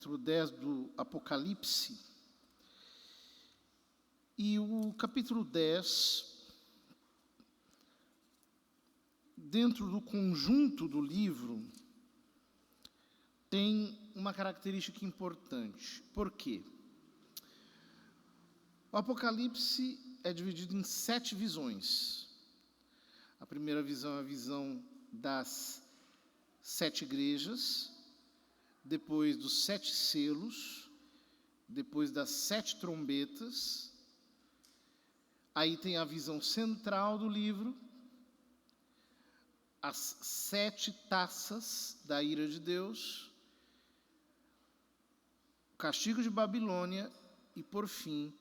capítulo 10 do Apocalipse. E o capítulo 10, dentro do conjunto do livro, tem uma característica importante. Por quê? O Apocalipse é dividido em 7 visões. A primeira visão é a visão das 7 igrejas, depois dos 7 selos, depois das 7 trombetas. Aí tem a visão central do livro, as 7 taças da ira de Deus, o castigo de Babilônia e, por fim,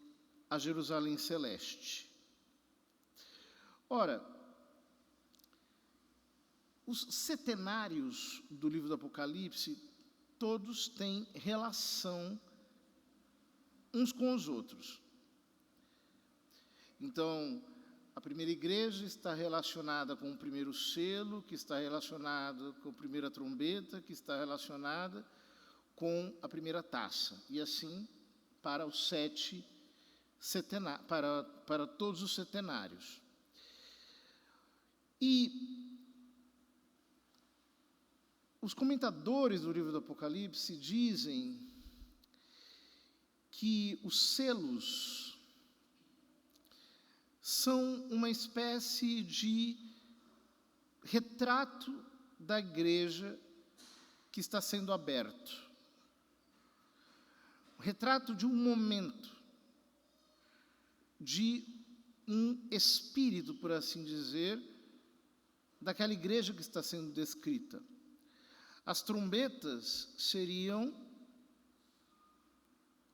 a Jerusalém Celeste. Ora, os setenários do livro do Apocalipse, todos têm relação uns com os outros. Então, a primeira igreja está relacionada com o primeiro selo, que está relacionado com a primeira trombeta, que está relacionada com a primeira taça. E assim, para os 7 setenários, para todos os setenários. E os comentadores do livro do Apocalipse dizem que os selos são uma espécie de retrato da igreja que está sendo aberto. Um retrato de um momento, de um espírito, por assim dizer, daquela igreja que está sendo descrita. As trombetas seriam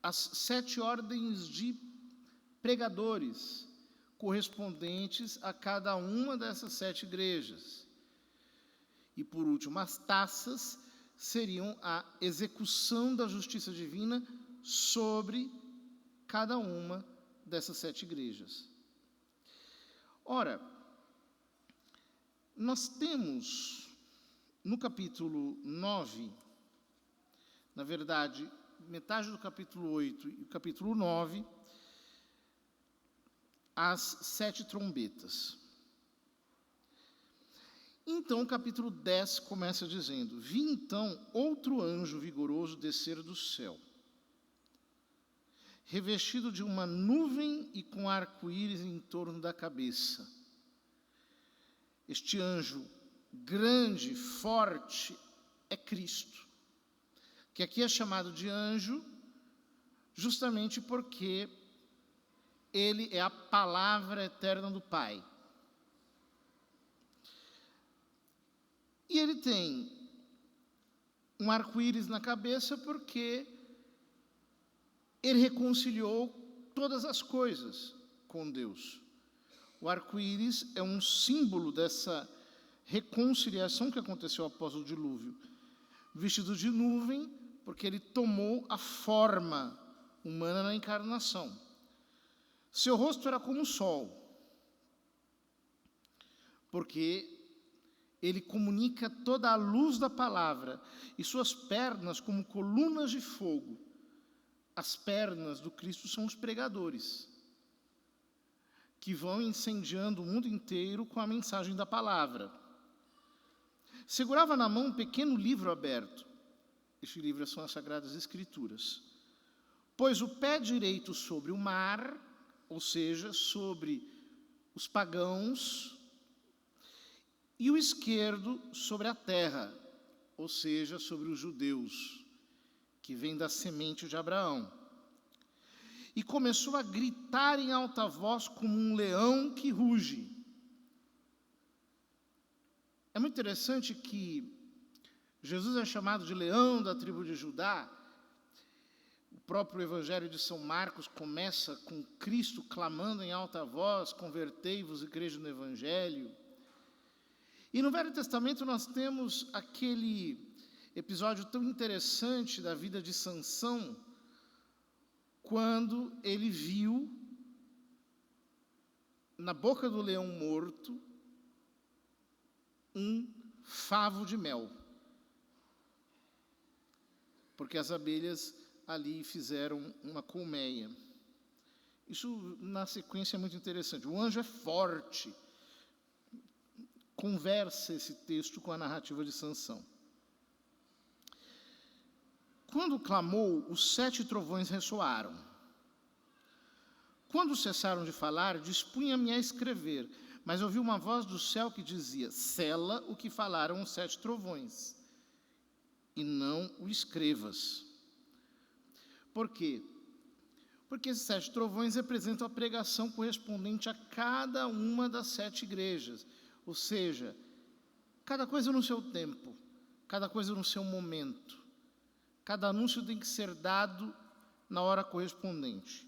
as 7 ordens de pregadores, correspondentes a cada uma dessas 7 igrejas. E, por último, as taças seriam a execução da justiça divina sobre cada uma dessas 7 igrejas. Ora, nós temos no capítulo 9, na verdade, metade do capítulo 8 e o capítulo 9, as 7 trombetas. Então, o capítulo 10 começa dizendo: Vi então outro anjo vigoroso descer do céu, revestido de uma nuvem e com arco-íris em torno da cabeça. Este anjo grande, forte, é Cristo, que aqui é chamado de anjo justamente porque ele é a palavra eterna do Pai. E ele tem um arco-íris na cabeça porque ele reconciliou todas as coisas com Deus. O arco-íris é um símbolo dessa reconciliação que aconteceu após o dilúvio. Vestido de nuvem, porque ele tomou a forma humana na encarnação. Seu rosto era como o sol, porque ele comunica toda a luz da palavra, e suas pernas como colunas de fogo. As pernas do Cristo são os pregadores, que vão incendiando o mundo inteiro com a mensagem da palavra. Segurava na mão um pequeno livro aberto. Este livro são as Sagradas Escrituras. Pôs o pé direito sobre o mar, ou seja, sobre os pagãos, e o esquerdo sobre a terra, ou seja, sobre os judeus, que vêm da semente de Abraão. E começou a gritar em alta voz como um leão que ruge. É muito interessante que Jesus é chamado de leão da tribo de Judá. O próprio Evangelho de São Marcos começa com Cristo clamando em alta voz: convertei-vos e crede no Evangelho. E no Velho Testamento nós temos aquele episódio tão interessante da vida de Sansão, quando ele viu na boca do leão morto um favo de mel. porque as abelhas ali fizeram uma colmeia. Isso, na sequência, é muito interessante. O anjo é forte. Conversa esse texto com a narrativa de Sansão. Quando clamou, os 7 trovões ressoaram. Quando cessaram de falar, dispunha-me a escrever, mas ouvi uma voz do céu que dizia: sela o que falaram os 7 trovões, e não o escrevas. Por quê? Porque esses 7 trovões representam a pregação correspondente a cada uma das 7 igrejas. Ou seja, cada coisa no seu tempo, cada coisa no seu momento. Cada anúncio tem que ser dado na hora correspondente.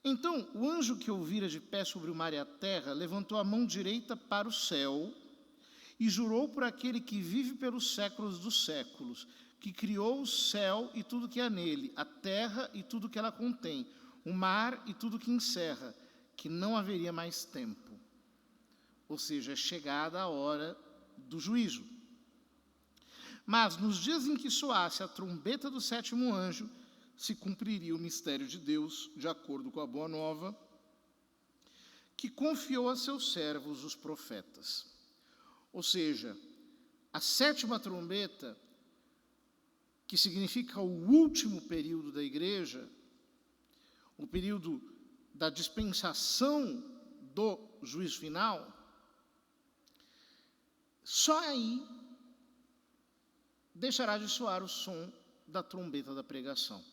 Então, o anjo que ouvira de pé sobre o mar e a terra, levantou a mão direita para o céu e jurou por aquele que vive pelos séculos dos séculos, que criou o céu e tudo que há nele, a terra e tudo que ela contém, o mar e tudo que encerra, que não haveria mais tempo. Ou seja, é chegada a hora do juízo. Mas nos dias em que soasse a trombeta do 7º anjo, se cumpriria o mistério de Deus, de acordo com a boa nova, que confiou a seus servos, os profetas. Ou seja, a 7ª trombeta, que significa o último período da igreja, o período da dispensação do juízo final, só aí deixará de soar o som da trombeta da pregação,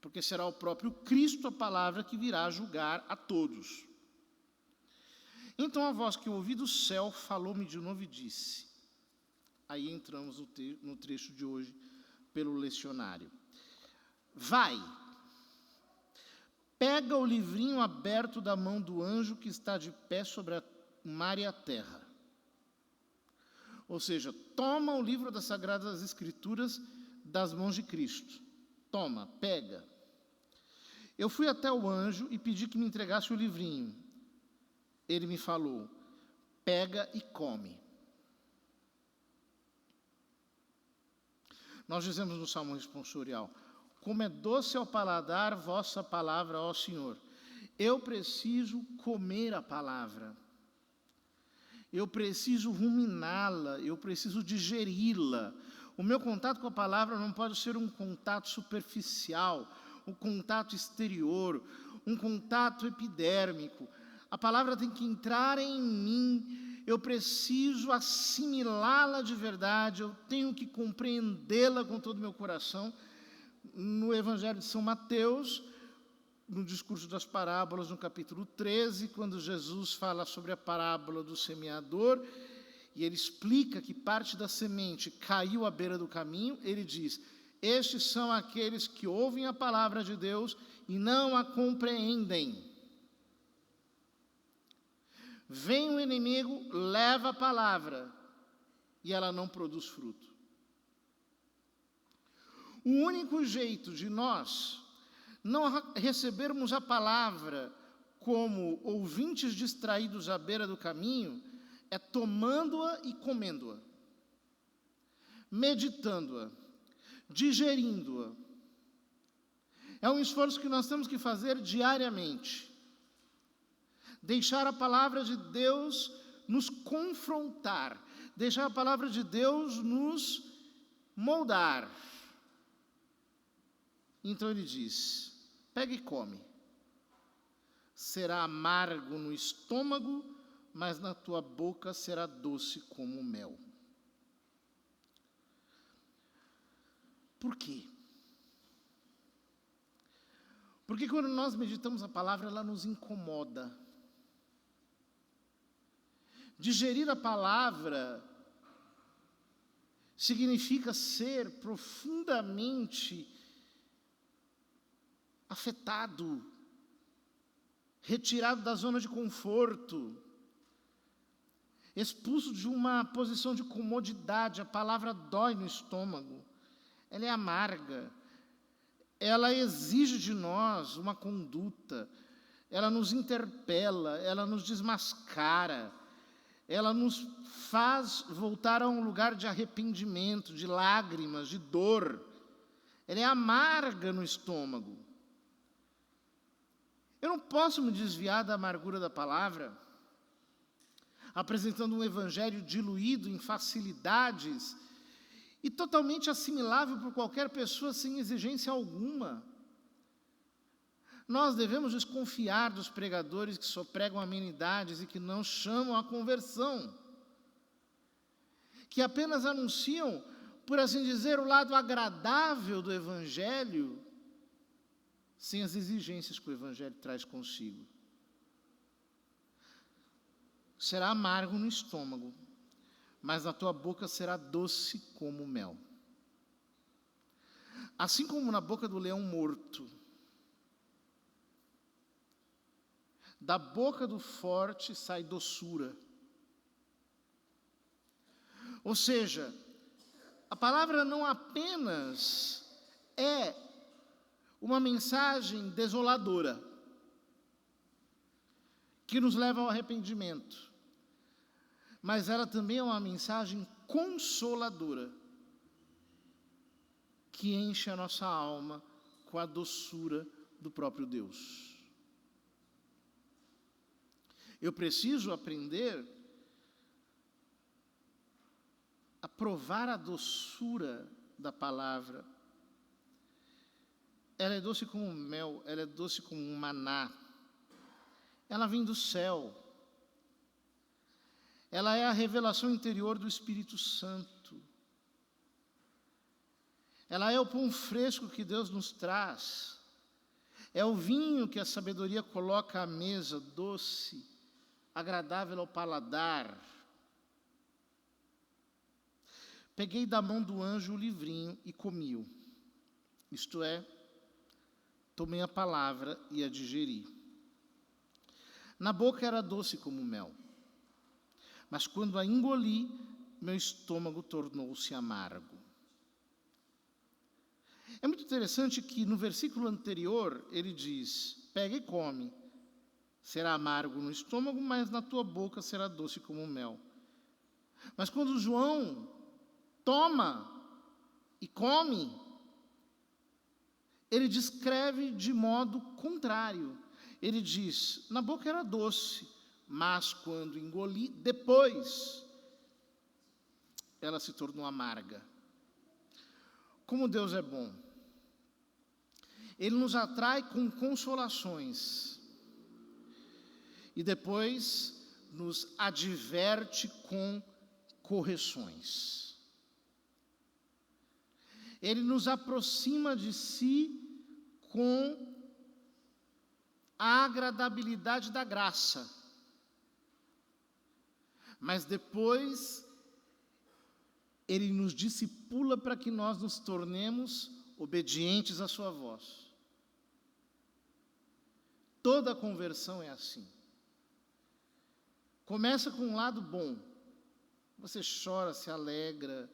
porque será o próprio Cristo, a palavra, que virá julgar a todos. Então a voz que eu ouvi do céu falou-me de novo e disse, aí entramos no trecho de hoje pelo lecionário: vai, pega o livrinho aberto da mão do anjo que está de pé sobre o mar e a terra. Ou seja, toma o livro das Sagradas Escrituras das mãos de Cristo. Toma, pega. Eu fui até o anjo e pedi que me entregasse o livrinho. Ele me falou: pega e come. Nós dizemos no Salmo responsorial: como é doce ao paladar vossa palavra, ó Senhor. Eu preciso comer a palavra. Eu preciso ruminá-la, eu preciso digeri-la. O meu contato com a palavra não pode ser um contato superficial, um contato exterior, um contato epidérmico. A palavra tem que entrar em mim, eu preciso assimilá-la de verdade, eu tenho que compreendê-la com todo o meu coração. No Evangelho de São Mateus, no discurso das parábolas, no capítulo 13, quando Jesus fala sobre a parábola do semeador, e ele explica que parte da semente caiu à beira do caminho, ele diz: estes são aqueles que ouvem a palavra de Deus e não a compreendem. Vem o inimigo, leva a palavra, e ela não produz fruto. O único jeito de nós não recebermos a palavra como ouvintes distraídos à beira do caminho é tomando-a e comendo-a, meditando-a, digerindo-a. É um esforço que nós temos que fazer diariamente. Deixar a palavra de Deus nos confrontar, deixar a palavra de Deus nos moldar. Então ele diz: pega e come. Será amargo no estômago, mas na tua boca será doce como o mel. Por quê? Porque quando nós meditamos a palavra, ela nos incomoda. Digerir a palavra significa ser profundamente afetado, retirado da zona de conforto, expulso de uma posição de comodidade. A palavra dói no estômago, ela é amarga, ela exige de nós uma conduta, ela nos interpela, ela nos desmascara, ela nos faz voltar a um lugar de arrependimento, de lágrimas, de dor. Ela é amarga no estômago. Eu não posso me desviar da amargura da palavra, apresentando um evangelho diluído em facilidades e totalmente assimilável por qualquer pessoa sem exigência alguma. Nós devemos desconfiar dos pregadores que só pregam amenidades e que não chamam a conversão, que apenas anunciam, por assim dizer, o lado agradável do evangelho, sem as exigências que o evangelho traz consigo. Será amargo no estômago, mas na tua boca será doce como mel. Assim como na boca do leão morto, da boca do forte sai doçura. Ou seja, a palavra não apenas é uma mensagem desoladora, que nos leva ao arrependimento, mas ela também é uma mensagem consoladora, que enche a nossa alma com a doçura do próprio Deus. Eu preciso aprender a provar a doçura da palavra. Ela é doce como mel, ela é doce como um maná. Ela vem do céu. Ela é a revelação interior do Espírito Santo. Ela é o pão fresco que Deus nos traz. É o vinho que a sabedoria coloca à mesa, doce, agradável ao paladar. Peguei da mão do anjo o livrinho e comi-o. Isto é, tomei a palavra e a digeri. Na boca era doce como mel, mas quando a engoli, meu estômago tornou-se amargo. É muito interessante que no versículo anterior ele diz: pega e come, será amargo no estômago, mas na tua boca será doce como mel. Mas quando João toma e come, ele descreve de modo contrário. Ele diz: na boca era doce, mas quando engoli, depois, ela se tornou amarga. Como Deus é bom. Ele nos atrai com consolações e depois nos adverte com correções. Ele nos aproxima de si com a agradabilidade da graça. Mas depois, ele nos discipula para que nós nos tornemos obedientes à sua voz. Toda conversão é assim. Começa com um lado bom. Você chora, se alegra,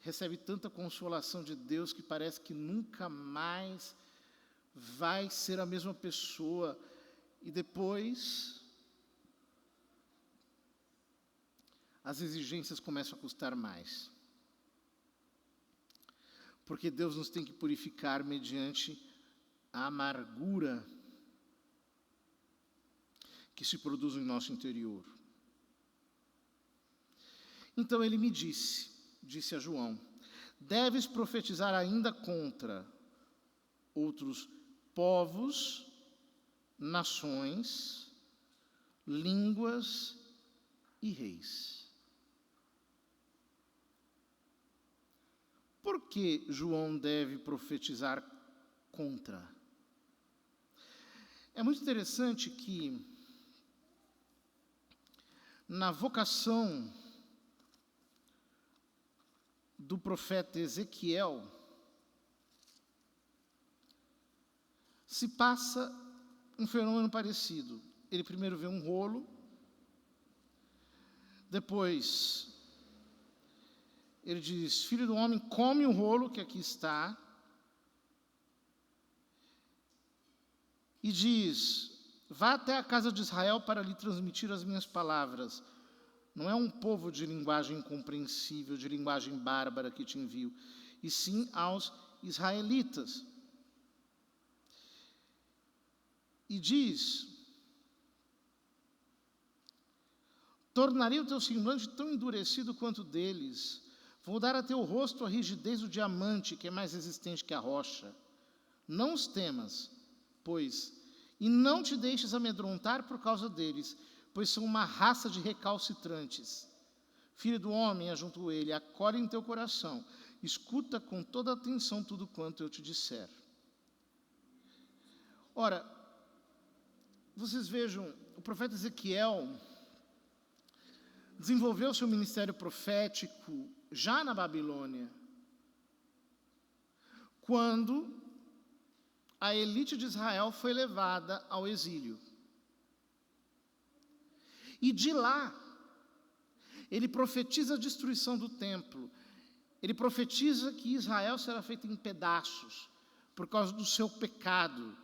recebe tanta consolação de Deus que parece que nunca mais vai ser a mesma pessoa. E depois, as exigências começam a custar mais. Porque Deus nos tem que purificar mediante a amargura que se produz em nosso interior. Então ele me disse a João: deves profetizar ainda contra outros povos, nações, línguas e reis. Por que João deve profetizar contra? É muito interessante que na vocação do profeta Ezequiel, se passa um fenômeno parecido. Ele primeiro vê um rolo, depois ele diz: filho do homem, come o rolo que aqui está, e diz: vá até a casa de Israel para lhe transmitir as minhas palavras. Não é um povo de linguagem incompreensível, de linguagem bárbara que te envio, e sim aos israelitas. E diz: tornarei o teu semblante tão endurecido quanto deles, vou dar a teu rosto a rigidez do diamante, que é mais resistente que a rocha. Não os temas, pois, e não te deixes amedrontar por causa deles, pois são uma raça de recalcitrantes. Filho do homem, ajunto ele, acolhe em teu coração, escuta com toda atenção tudo quanto eu te disser. Ora, vocês vejam, o profeta Ezequiel desenvolveu seu ministério profético já na Babilônia, quando a elite de Israel foi levada ao exílio. E de lá, ele profetiza a destruição do templo. Ele profetiza que Israel será feito em pedaços, por causa do seu pecado,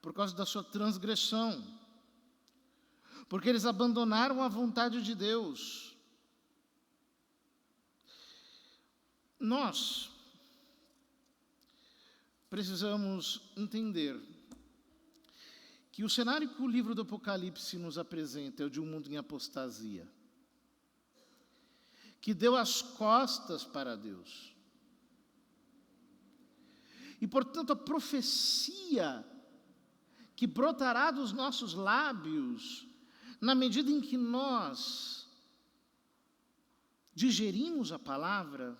por causa da sua transgressão, porque eles abandonaram a vontade de Deus. Nós precisamos entender que o cenário que o livro do Apocalipse nos apresenta é o de um mundo em apostasia, que deu as costas para Deus. E, portanto, a profecia que brotará dos nossos lábios, na medida em que nós digerimos a palavra,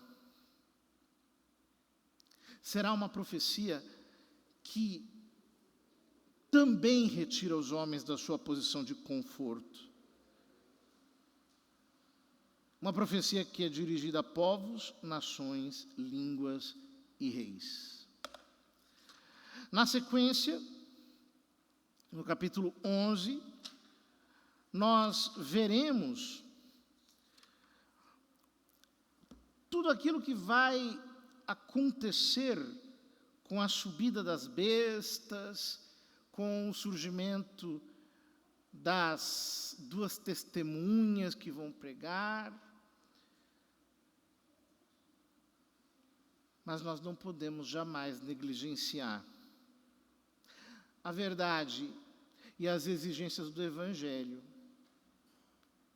será uma profecia que também retira os homens da sua posição de conforto. Uma profecia que é dirigida a povos, nações, línguas e reis. Na sequência, no capítulo 11, nós veremos tudo aquilo que vai acontecer com a subida das bestas, com o surgimento das duas testemunhas que vão pregar. Mas nós não podemos jamais negligenciar a verdade e as exigências do Evangelho,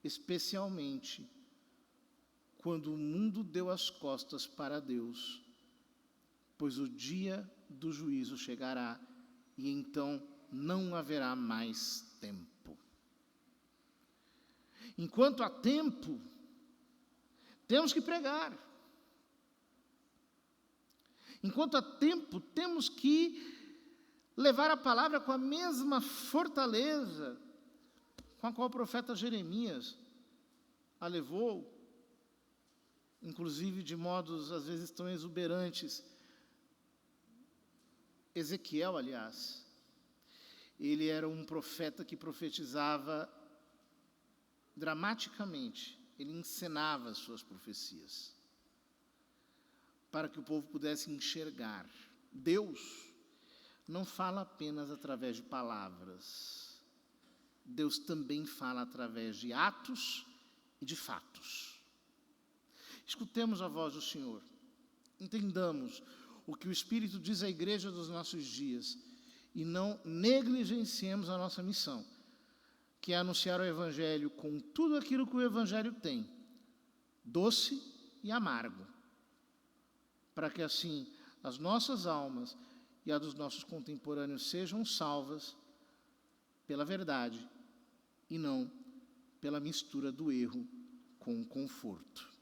especialmente quando o mundo deu as costas para Deus, pois o dia do juízo chegará e então não haverá mais tempo. Enquanto há tempo, temos que pregar. Enquanto há tempo, temos que levar a palavra com a mesma fortaleza com a qual o profeta Jeremias a levou, inclusive de modos às vezes tão exuberantes. Ezequiel, aliás, ele era um profeta que profetizava dramaticamente, ele encenava as suas profecias, para que o povo pudesse enxergar. Deus não fala apenas através de palavras, Deus também fala através de atos e de fatos. Escutemos a voz do Senhor, entendamos o que o Espírito diz à igreja dos nossos dias e não negligenciemos a nossa missão, que é anunciar o Evangelho com tudo aquilo que o Evangelho tem, doce e amargo, para que assim as nossas almas e a dos nossos contemporâneos sejam salvas pela verdade e não pela mistura do erro com o conforto.